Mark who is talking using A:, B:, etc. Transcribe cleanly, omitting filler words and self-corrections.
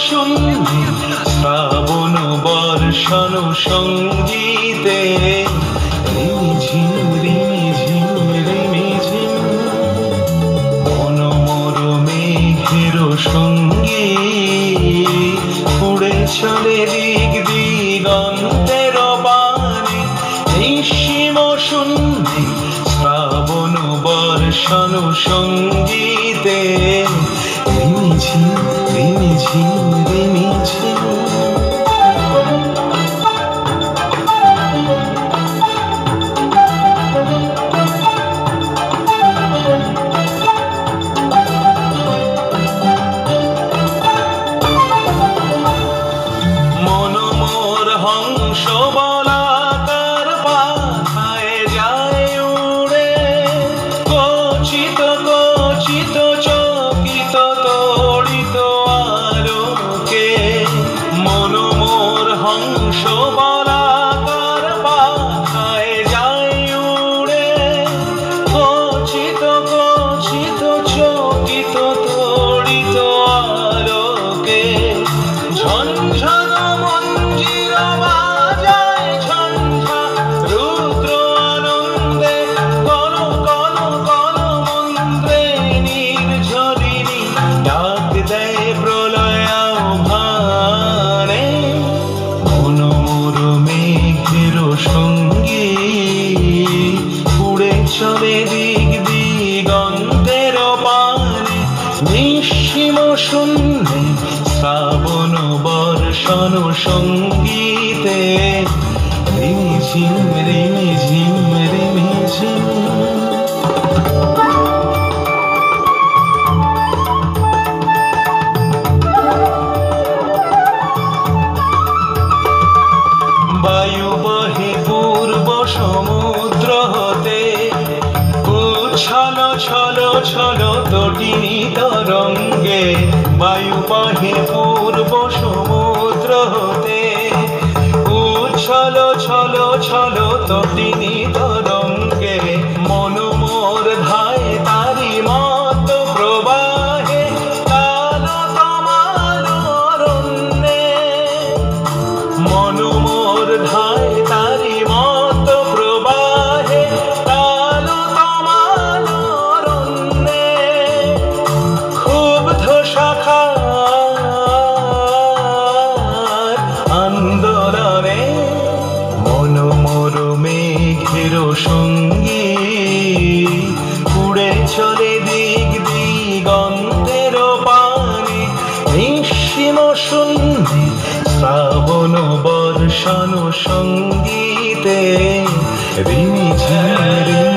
A: শূন্যে শ্রাবণ বর্ষণ সঙ্গীতে রিমিঝিম রিমিঝিম রিমিঝিম মনোমর মেঘের সঙ্গে উড়ে চলে দিক দিগন্তের বাণী নিঃসীম শূন্যে শ্রাবণ বর্ষণ সঙ্গীতে রিমিঝিম রিমিঝিম রিমিঝিম মনোমর হংস বলাকার পাথায় যায় উড়ে কচিত কচিত চকিত তড়িত আলোকে মনোমর হংস বলাকার পাথায় যায় উড়ে কচিত কচিত চকিত তড়িত আলোকে ঝনঝন মঞ্জির বাজায় ঝঞ্ঝা রুদ্র আনন্দে কল কল কল মন্ত্রে নির্ঝরিণী ডাক দেয় প্রলয় আহ্বানে মনোমর মেঘের সঙ্গে উড়ে চলে দিক দিগন্তের পানে নিঃসীম শূন্যে শ্রাবণ বর্ষণ সঙ্গীতে রিমিঝিম রিমিঝিম রিমিঝিম বায়ু বহে পূর্ব সমুদ্র হতে উচ্ছল ছল ছল তটিনী তরঙ্গে বায়ু বহে পূর্ব সমুদ্র হতে উচ্ছল ছল ছল তটিনী তরঙ্গে মনোমর ধায় তারি মত প্রবাহে কাল তমাল অরণ্যে মনোমর ধায় তারি মত প্রবাহে কাল তমাল অরণ্যে ক্ষুব্ধ শাখার আন্দোলনে মনোমর মেঘের সঙ্গে উড়ে চলে দিক দিগন্তের পানে নিঃসীম শূন্যে শ্রাবণ বর্ষণ সঙ্গীতে রিমিঝিম